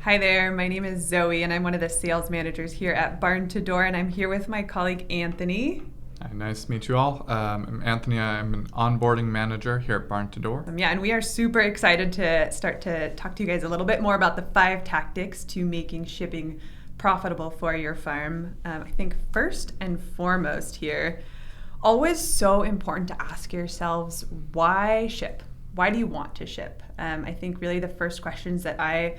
Hi there, my name is Zoe and I'm one of the sales managers here at BarnsDoors, and I'm here with my colleague Anthony. Hi, nice to meet you all. I'm Anthony. I'm an onboarding manager here at BarnsDoors. And we are super excited to start to talk to you guys a little bit more about the 5 tactics to making shipping profitable for your farm. I think first and foremost here, always so important to ask yourselves, why ship? Why do you want to ship? I think really the first questions that I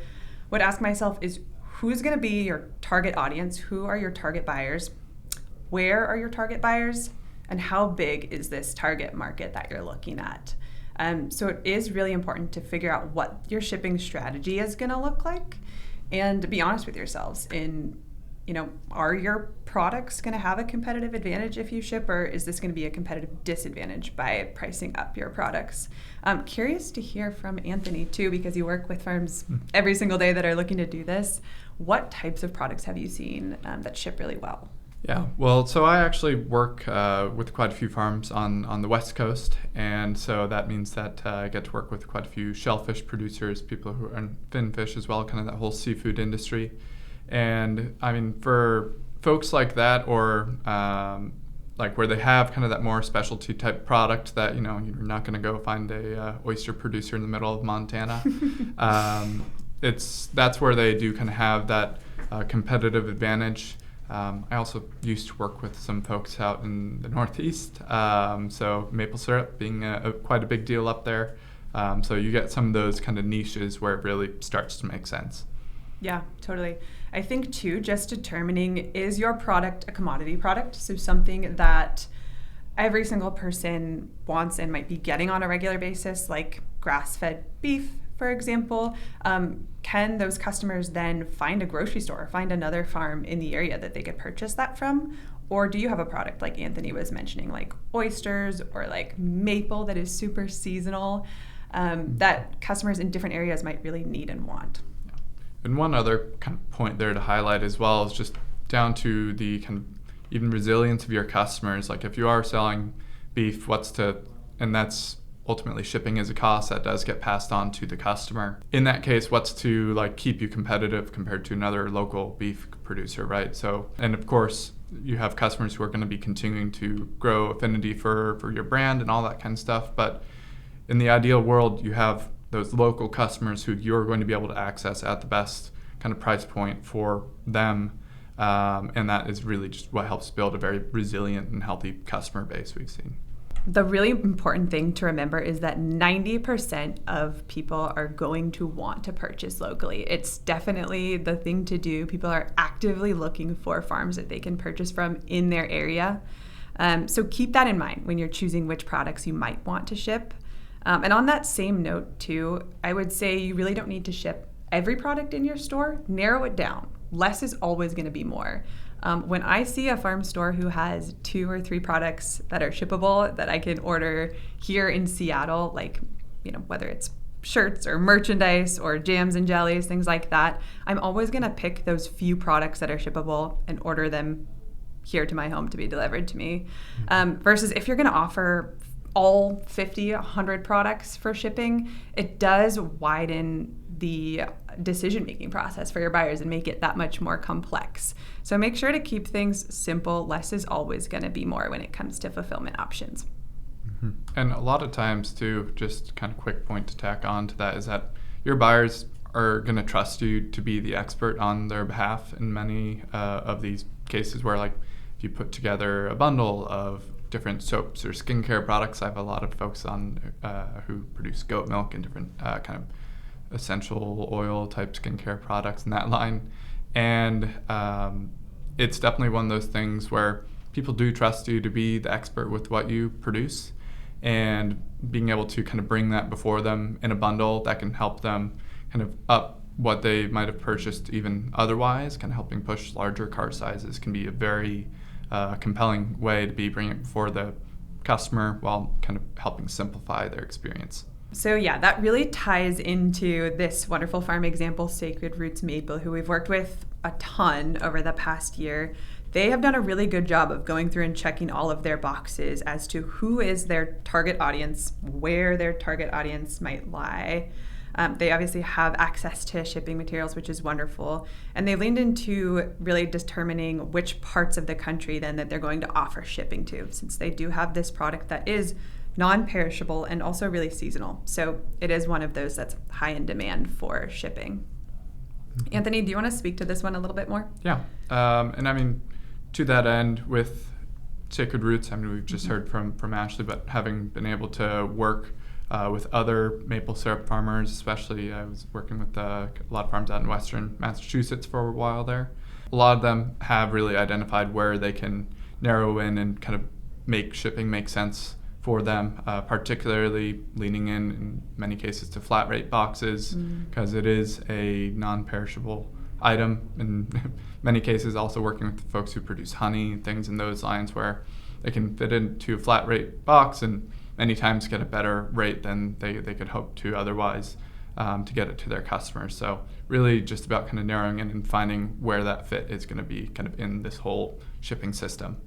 would ask myself is, who's going to be your target audience? Who are your target buyers? Where are your target buyers? And how big is this target market that you're looking at? So it is really important to figure out what your shipping strategy is going to look like, and to be honest with yourselves in, are your products going to have a competitive advantage if you ship, or is this going to be a competitive disadvantage by pricing up your products? I'm curious to hear from Anthony too, because you work with farms every single day that are looking to do this. What types of products have you seen that ship really well? Yeah, well, so I actually work with quite a few farms on the West Coast, and so that means that I get to work with quite a few shellfish producers, people who are in finfish as well, kind of that whole seafood industry. And I mean, for folks like that, or like where they have kind of that more specialty type product that, you're not going to go find a oyster producer in the middle of Montana. That's where they do kind of have that competitive advantage. I also used to work with some folks out in the Northeast, so maple syrup being quite a big deal up there. So you get some of those kind of niches where it really starts to make sense. Yeah, totally. I think too, just determining, is your product a commodity product? So something that every single person wants and might be getting on a regular basis, like grass-fed beef, for example. Can those customers then find a grocery store, find another farm in the area that they could purchase that from? Or do you have a product like Anthony was mentioning, like oysters or like maple that is super seasonal, that customers in different areas might really need and want? And one other kind of point there to highlight as well is just down to the kind of even resilience of your customers. Like if you are selling beef, and that's ultimately shipping is a cost that does get passed on to the customer. In that case, what's to like keep you competitive compared to another local beef producer, right? So, and of course, you have customers who are going to be continuing to grow affinity for your brand and all that kind of stuff. But in the ideal world, you have those local customers who you're going to be able to access at the best kind of price point for them. And that is really just what helps build a very resilient and healthy customer base we've seen. The really important thing to remember is that 90% of people are going to want to purchase locally. It's definitely the thing to do. People are actively looking for farms that they can purchase from in their area. So keep that in mind when you're choosing which products you might want to ship. And on that same note too, I would say you really don't need to ship every product in your store. Narrow it down. Less is always going to be more. When I see a farm store who has 2 or 3 products that are shippable that I can order here in Seattle, like, whether it's shirts or merchandise or jams and jellies, things like that, I'm always going to pick those few products that are shippable and order them here to my home to be delivered to me. Versus if you're going to offer all 50, 100 products for shipping, it does widen the decision-making process for your buyers and make it that much more complex. So make sure to keep things simple. Less is always going to be more when it comes to fulfillment options. Mm-hmm. And a lot of times too, just kind of quick point to tack on to that is that your buyers are going to trust you to be the expert on their behalf in many of these cases where, like, if you put together a bundle of different soaps or skincare products. I have a lot of folks on who produce goat milk and different kind of essential oil type skincare products in that line. And it's definitely one of those things where people do trust you to be the expert with what you produce, and being able to kind of bring that before them in a bundle that can help them kind of up what they might have purchased even otherwise, kind of helping push larger cart sizes can be a very compelling way to be bringing it before the customer while kind of helping simplify their experience. So yeah, that really ties into this wonderful farm example, Sacred Roots Maple, who we've worked with a ton over the past year. They have done a really good job of going through and checking all of their boxes as to who is their target audience, where their target audience might lie. They obviously have access to shipping materials, which is wonderful. And they leaned into really determining which parts of the country then that they're going to offer shipping to, since they do have this product that is non-perishable and also really seasonal. So it is one of those that's high in demand for shipping. Anthony, do you want to speak to this one a little bit more? Yeah. And I mean, to that end, with Sacred Roots, I mean, we've just heard from Ashley, but having been able to work with other maple syrup farmers, especially I was working with a lot of farms out in western Massachusetts for a while there. A lot of them have really identified where they can narrow in and kind of make shipping make sense for them, particularly leaning in many cases to flat rate boxes, because it is a non-perishable item. In many cases also working with folks who produce honey, things in those lines where they can fit into a flat rate box and many times get a better rate than they could hope to otherwise to get it to their customers. So really just about kind of narrowing in and finding where that fit is going to be kind of in this whole shipping system.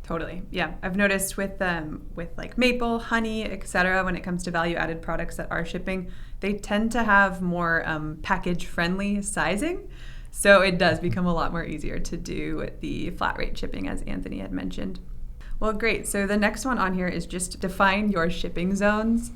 Totally. Yeah. I've noticed with like maple, honey, etc., when it comes to value-added products that are shipping, they tend to have more package-friendly sizing. So it does become a lot more easier to do the flat rate shipping, as Anthony had mentioned. Well, great. So the next one on here is just define your shipping zones.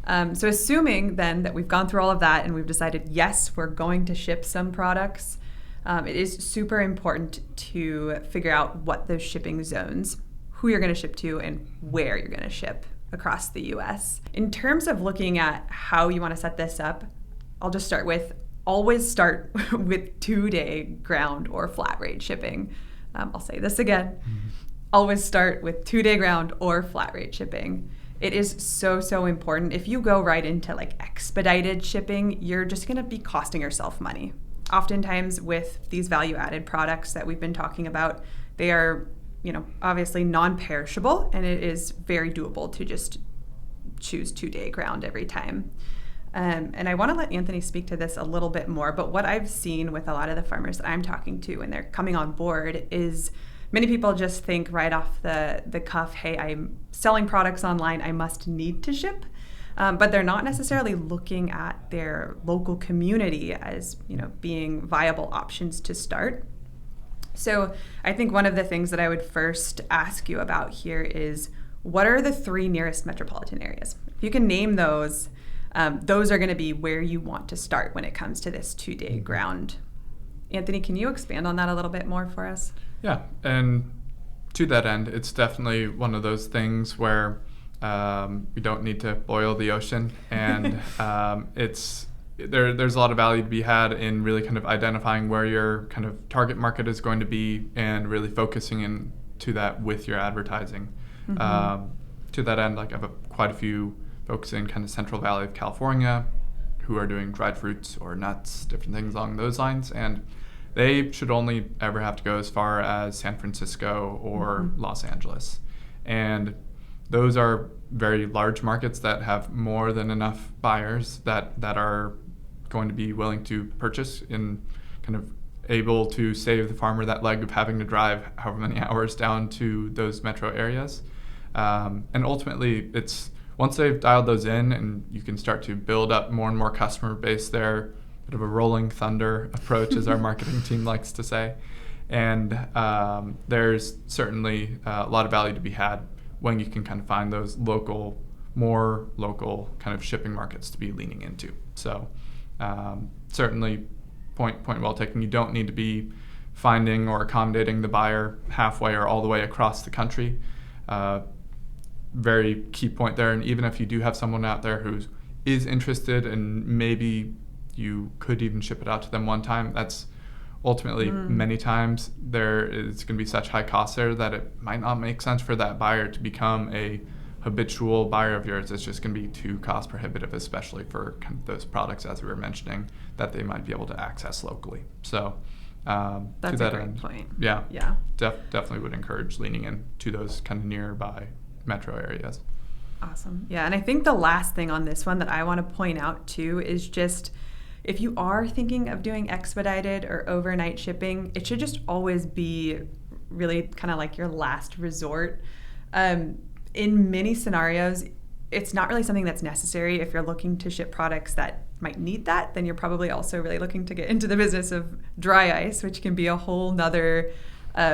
So assuming then that we've gone through all of that and we've decided, yes, we're going to ship some products, it is super important to figure out what those shipping zones, who you're going to ship to, and where you're going to ship across the U.S. In terms of looking at how you want to set this up, I'll just start with always start with 2-day ground or flat rate shipping. I'll say this again. Always start with 2-day ground or flat rate shipping. It is so important. If you go right into like expedited shipping, you're just going to be costing yourself money. Oftentimes with these value-added products that we've been talking about, they are, obviously non-perishable, and it is very doable to just choose 2-day ground every time. And I want to let Anthony speak to this a little bit more, but what I've seen with a lot of the farmers that I'm talking to when they're coming on board is many people just think right off the cuff, hey, I'm selling products online, I must need to ship. But they're not necessarily looking at their local community as being viable options to start. So I think one of the things that I would first ask you about here is, what are the 3 nearest metropolitan areas? If you can name those are going to be where you want to start when it comes to this 2-day ground. Anthony, can you expand on that a little bit more for us? Yeah, and to that end, it's definitely one of those things where we don't need to boil the ocean, and there's a lot of value to be had in really kind of identifying where your kind of target market is going to be and really focusing into that with your advertising. To that end, like I have quite a few folks in kind of Central Valley of California who are doing dried fruits or nuts, different things along those lines, and they should only ever have to go as far as San Francisco or Los Angeles. And those are very large markets that have more than enough buyers that are going to be willing to purchase and kind of able to save the farmer that leg of having to drive however many hours down to those metro areas. And ultimately, it's once they've dialed those in and you can start to build up more and more customer base there, bit of a rolling thunder approach, as our marketing team likes to say. And there's certainly a lot of value to be had when you can kind of find those more local kind of shipping markets to be leaning into. So certainly point well taken. You don't need to be finding or accommodating the buyer halfway or all the way across the country. Very key point there. And even if you do have someone out there who is interested and maybe you could even ship it out to them one time, that's ultimately many times there is going to be such high costs there that it might not make sense for that buyer to become a habitual buyer of yours. It's just going to be too cost prohibitive, especially for kind of those products, as we were mentioning, that they might be able to access locally. So that's to that a great end, point. Yeah. Definitely would encourage leaning in to those kind of nearby metro areas. Awesome. Yeah, and I think the last thing on this one that I want to point out too is just, if you are thinking of doing expedited or overnight shipping, it should just always be really kind of like your last resort. In many scenarios, it's not really something that's necessary if you're looking to ship products that might need that, then you're probably also really looking to get into the business of dry ice, which can be a whole nother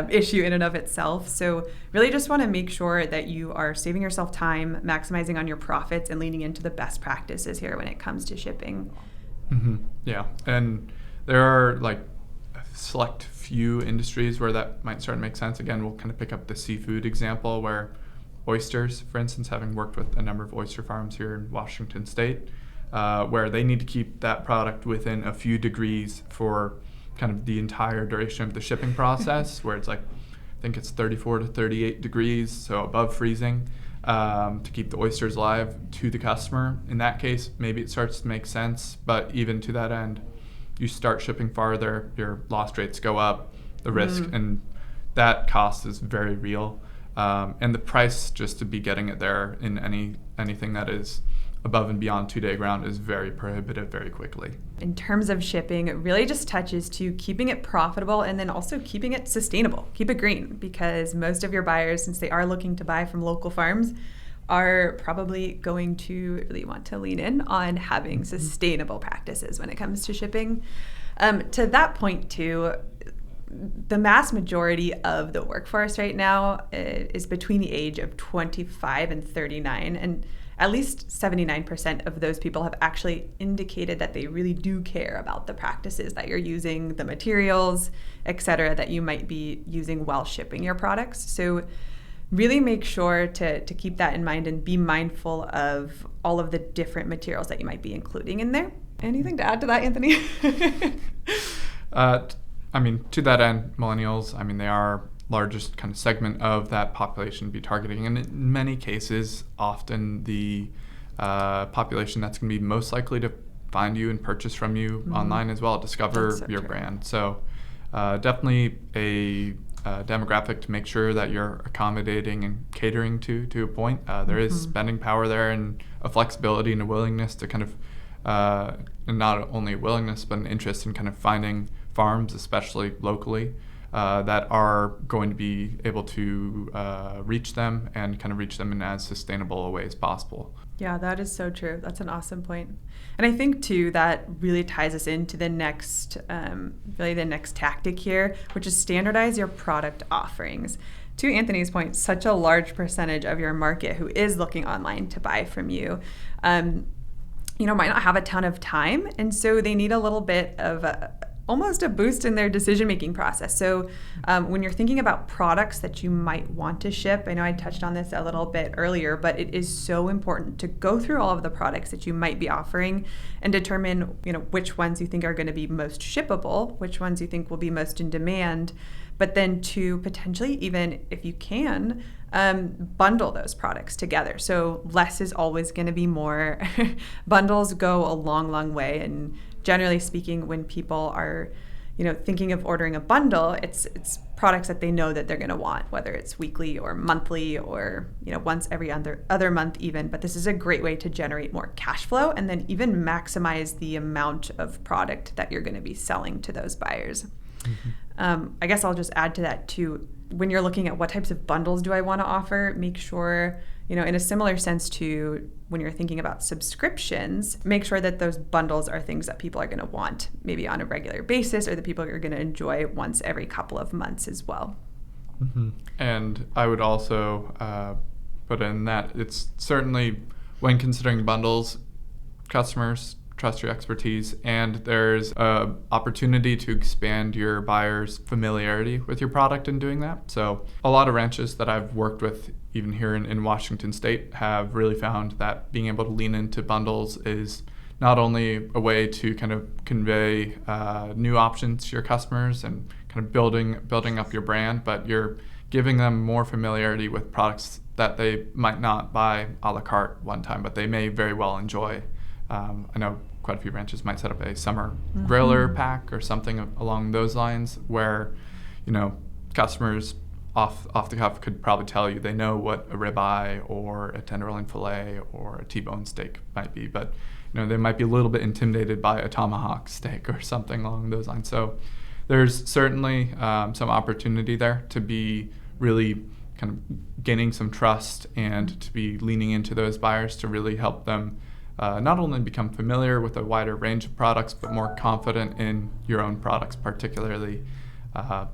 issue in and of itself. So really just want to make sure that you are saving yourself time, maximizing on your profits, and leaning into the best practices here when it comes to shipping. Yeah, and there are like a select few industries where that might start to make sense. Again, we'll kind of pick up the seafood example where oysters, for instance, having worked with a number of oyster farms here in Washington State, where they need to keep that product within a few degrees for kind of the entire duration of the shipping process, where it's like, I think it's 34 to 38 degrees, so above freezing, to keep the oysters alive to the customer. In that case, maybe it starts to make sense, but even to that end, you start shipping farther, your loss rates go up, the risk, and that cost is very real. And the price just to be getting it there in anything that is above and beyond 2-day ground is very prohibitive very quickly. In terms of shipping, it really just touches to keeping it profitable and then also keeping it sustainable. Keep it green, because most of your buyers, since they are looking to buy from local farms, are probably going to really want to lean in on having sustainable practices when it comes to shipping. To that point too, the mass majority of the workforce right now is between the age of 25 and 39, and at least 79% of those people have actually indicated that they really do care about the practices that you're using, the materials, et cetera, that you might be using while shipping your products. So really make sure to keep that in mind and be mindful of all of the different materials that you might be including in there. Anything to add to that, Anthony? To that end, millennials, they are largest kind of segment of that population to be targeting, and in many cases often the population that's going to be most likely to find you and purchase from you online as well, discover your brand. So definitely a demographic to make sure that you're accommodating and catering to a point. There is spending power there and a flexibility and a willingness to kind of and not only a willingness but an interest in kind of finding farms, especially locally, that are going to be able to reach them and kind of reach them in as sustainable a way as possible. Yeah, that is so true. That's an awesome point. And I think too that really ties us into the next tactic here, which is standardize your product offerings. To Anthony's point, such a large percentage of your market who is looking online to buy from you, might not have a ton of time, and so they need a little bit of almost a boost in their decision-making process. So when you're thinking about products that you might want to ship, I know I touched on this a little bit earlier, but it is so important to go through all of the products that you might be offering and determine, which ones you think are going to be most shippable, which ones you think will be most in demand, but then to potentially, even if you can, bundle those products together. So less is always going to be more. Bundles go a long, long way, and generally speaking, when people are, thinking of ordering a bundle, it's products that they know that they're going to want, whether it's weekly or monthly or once every other month even. But this is a great way to generate more cash flow and then even maximize the amount of product that you're going to be selling to those buyers. I guess I'll just add to that too. When you're looking at what types of bundles do I want to offer, make sure, in a similar sense to when you're thinking about subscriptions, make sure that those bundles are things that people are going to want maybe on a regular basis, or that people are going to enjoy once every couple of months as well. And I would also put in that it's certainly, when considering bundles, customers trust your expertise, and there's an opportunity to expand your buyer's familiarity with your product in doing that. So a lot of ranches that I've worked with, even here in Washington State, have really found that being able to lean into bundles is not only a way to kind of convey new options to your customers and kind of building up your brand, but you're giving them more familiarity with products that they might not buy a la carte one time, but they may very well enjoy. I know quite a few ranches might set up a summer griller pack or something along those lines, where customers off the cuff could probably tell you they know what a ribeye or a tenderloin fillet or a T-bone steak might be, but they might be a little bit intimidated by a tomahawk steak or something along those lines. So there's certainly some opportunity there to be really kind of gaining some trust and to be leaning into those buyers to really help them not only become familiar with a wider range of products, but more confident in your own products particularly.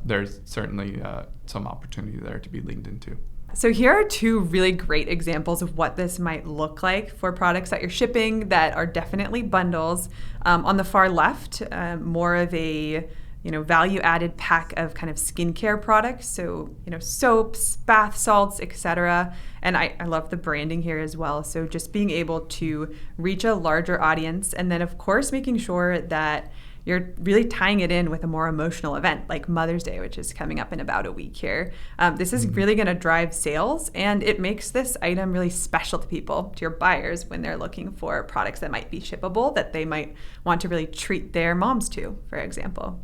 There's certainly some opportunity there to be leaned into. So here are two really great examples of what this might look like for products that you're shipping that are definitely bundles. On the far left, more of a value-added pack of kind of skincare products, so soaps, bath salts, etc. And I love the branding here as well. So just being able to reach a larger audience, and then of course making sure that you're really tying it in with a more emotional event like Mother's Day, which is coming up in about a week here. This is really going to drive sales, and it makes this item really special to people, to your buyers, when they're looking for products that might be shippable, that they might want to really treat their moms to, for example.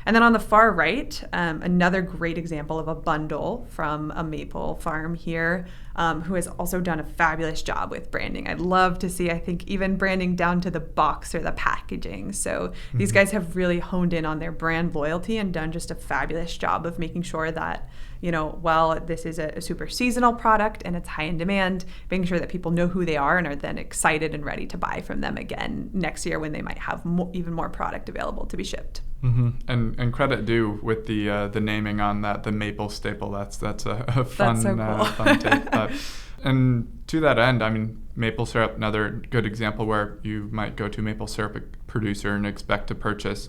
And then on the far right, another great example of a bundle from a maple farm here, who has also done a fabulous job with branding. I'd love to see, I think, even branding down to the box or the packaging. So these guys have really honed in on their brand loyalty and done just a fabulous job of making sure that, while this is a super seasonal product and it's high in demand, making sure that people know who they are and are then excited and ready to buy from them again next year when they might have even more product available to be shipped. Mm-hmm. And credit due with the naming on that, the maple staple. That's a fun, that's so cool. Fun take. And to that end, I mean, maple syrup, another good example where you might go to a maple syrup producer and expect to purchase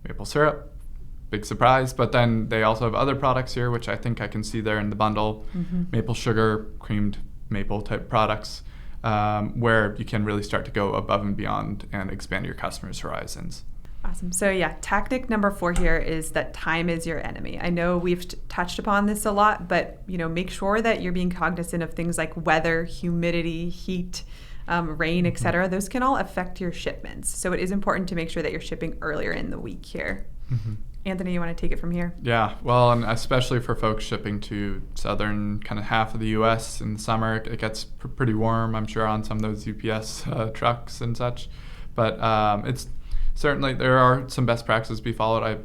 maple syrup. Big surprise, but then they also have other products here, which I think I can see there in the bundle. Maple sugar, creamed maple type products, where you can really start to go above and beyond and expand your customers' horizons. Awesome. So yeah, tactic number 4 here is that time is your enemy. I know we've touched upon this a lot, but make sure that you're being cognizant of things like weather, humidity, heat, rain, etc. Those can all affect your shipments. So it is important to make sure that you're shipping earlier in the week here. Anthony, you want to take it from here? Yeah, well, and especially for folks shipping to southern kind of half of the U.S. in the summer, it gets pretty warm, I'm sure, on some of those UPS trucks and such. But it's certainly, there are some best practices to be followed. I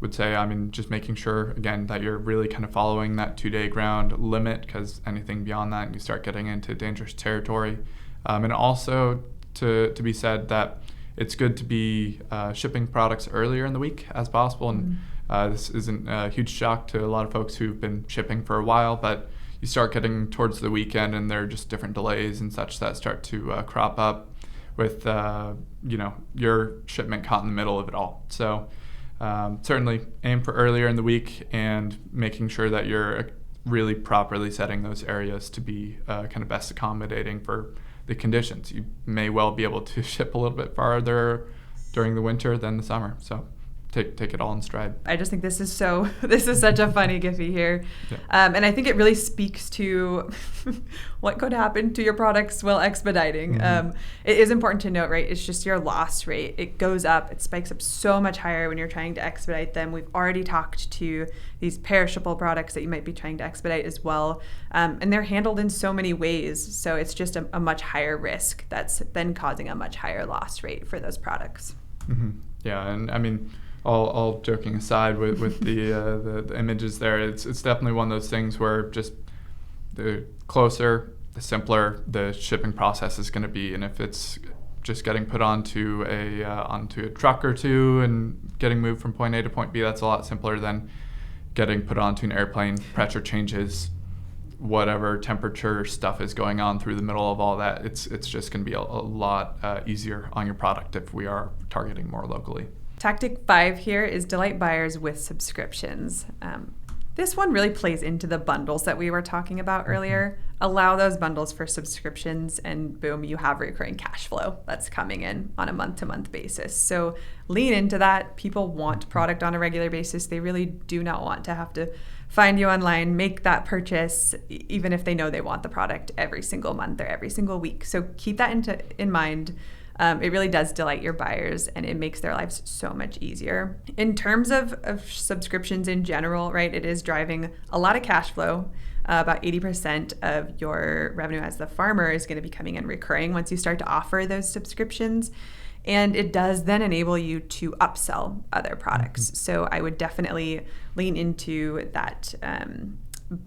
would say, just making sure, again, that you're really kind of following that 2-day ground limit, because anything beyond that, you start getting into dangerous territory. And also to be said that it's good to be shipping products earlier in the week as possible. And this isn't a huge shock to a lot of folks who've been shipping for a while, but you start getting towards the weekend and there are just different delays and such that start to crop up with your shipment caught in the middle of it all. So certainly aim for earlier in the week and making sure that you're really properly setting those areas to be kind of best accommodating for the conditions. You may well be able to ship a little bit farther during the winter than the summer. So take it all in stride. I just think this is such a funny Giphy here. Yeah. And I think it really speaks to what could happen to your products while expediting. It is important to note, right? It's just your loss rate. It goes up, it spikes up so much higher when you're trying to expedite them. We've already talked to these perishable products that you might be trying to expedite as well. And they're handled in so many ways. So it's just a much higher risk that's then causing a much higher loss rate for those products. Yeah, and all joking aside with the images there, it's definitely one of those things where just the closer, the simpler the shipping process is going to be. And if it's just getting put onto a truck or two and getting moved from point A to point B, that's a lot simpler than getting put onto an airplane, pressure changes, whatever temperature stuff is going on through the middle of all that. It's just going to be a lot easier on your product if we are targeting more locally. Tactic 5 here is delight buyers with subscriptions. This one really plays into the bundles that we were talking about earlier. Allow those bundles for subscriptions and boom, you have recurring cash flow that's coming in on a month-to-month basis. So lean into that. People want product on a regular basis. They really do not want to have to find you online, make that purchase, even if they know they want the product every single month or every single week. So keep that in mind. It really does delight your buyers and it makes their lives so much easier. In terms of subscriptions in general, right, it is driving a lot of cash flow. About 80% of your revenue as the farmer is going to be coming in recurring once you start to offer those subscriptions. And it does then enable you to upsell other products. So I would definitely lean into that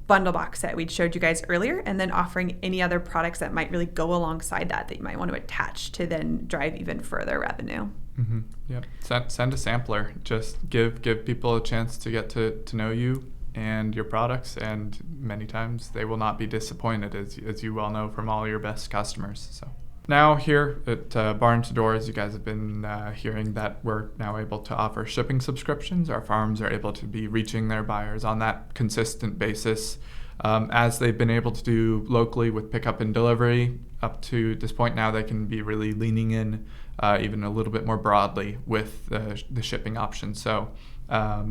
bundle box that we showed you guys earlier, and then offering any other products that might really go alongside that you might want to attach to then drive even further revenue. Mm-hmm. Yep. Send a sampler. Just give people a chance to get to know you and your products, and many times they will not be disappointed, as you well know from all your best customers. So now here at BarnsDoors, you guys have been hearing that we're now able to offer shipping subscriptions. Our farms are able to be reaching their buyers on that consistent basis, as they've been able to do locally with pickup and delivery. Up to this point now, they can be really leaning in even a little bit more broadly with the shipping options. So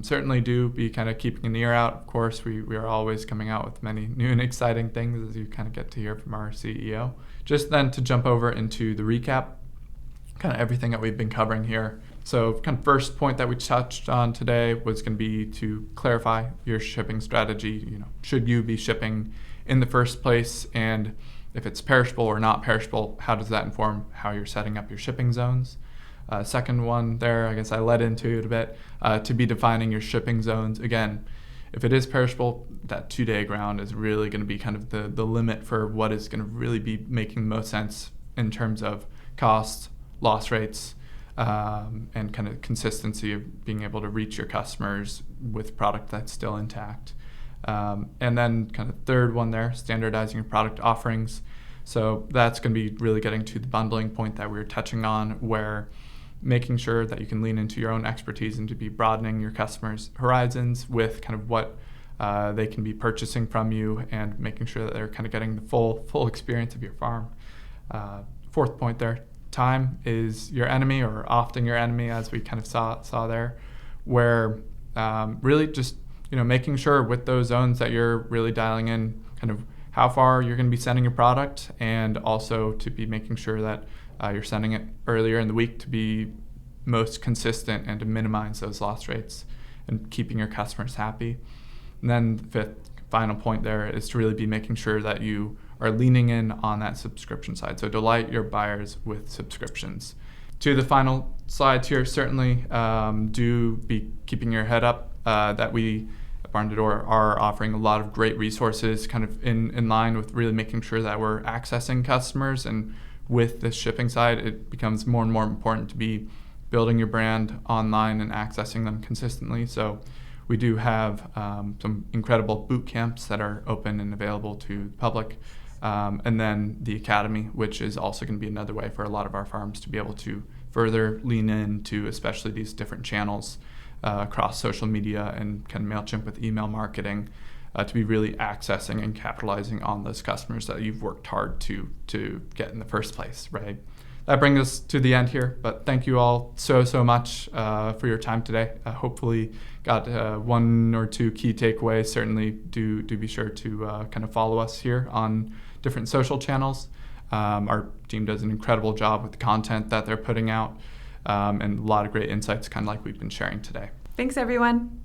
certainly do be kind of keeping an ear out. Of course, we are always coming out with many new and exciting things, as you kind of get to hear from our CEO. Just then to jump over into the recap, kind of everything that we've been covering here. So kind of first point that we touched on today was going to be to clarify your shipping strategy. Should you be shipping in the first place? And if it's perishable or not perishable, how does that inform how you're setting up your shipping zones? Second one there, I guess I led into it a bit, to be defining your shipping zones. Again, if it is perishable, that 2-day ground is really going to be kind of the limit for what is going to really be making the most sense in terms of costs, loss rates, and kind of consistency of being able to reach your customers with product that's still intact. And then kind of third one there, standardizing your product offerings. So that's going to be really getting to the bundling point that we were touching on, where making sure that you can lean into your own expertise and to be broadening your customers' horizons with kind of what they can be purchasing from you, and making sure that they're kind of getting the full experience of your farm. Fourth point there, time is your enemy, or often your enemy, as we kind of saw there, where really just making sure with those zones that you're really dialing in kind of how far you're going to be sending your product, and also to be making sure that you're sending it earlier in the week to be most consistent and to minimize those loss rates and keeping your customers happy. And then the fifth, final point there is to really be making sure that you are leaning in on that subscription side. So delight your buyers with subscriptions. To the final slides here, certainly do be keeping your head up that we at BarnsDoors are offering a lot of great resources kind of in line with really making sure that we're accessing customers. And with the shipping side, it becomes more and more important to be building your brand online and accessing them consistently. So we do have some incredible boot camps that are open and available to the public. And then the Academy, which is also going to be another way for a lot of our farms to be able to further lean into especially these different channels across social media and kind of MailChimp with email marketing, to be really accessing and capitalizing on those customers that you've worked hard to get in the first place, right? That brings us to the end here, but thank you all so much for your time today. Hopefully got one or two key takeaways. Certainly do be sure to kind of follow us here on different social channels. Our team does an incredible job with the content that they're putting out, and a lot of great insights, kind of like we've been sharing today. Thanks, everyone.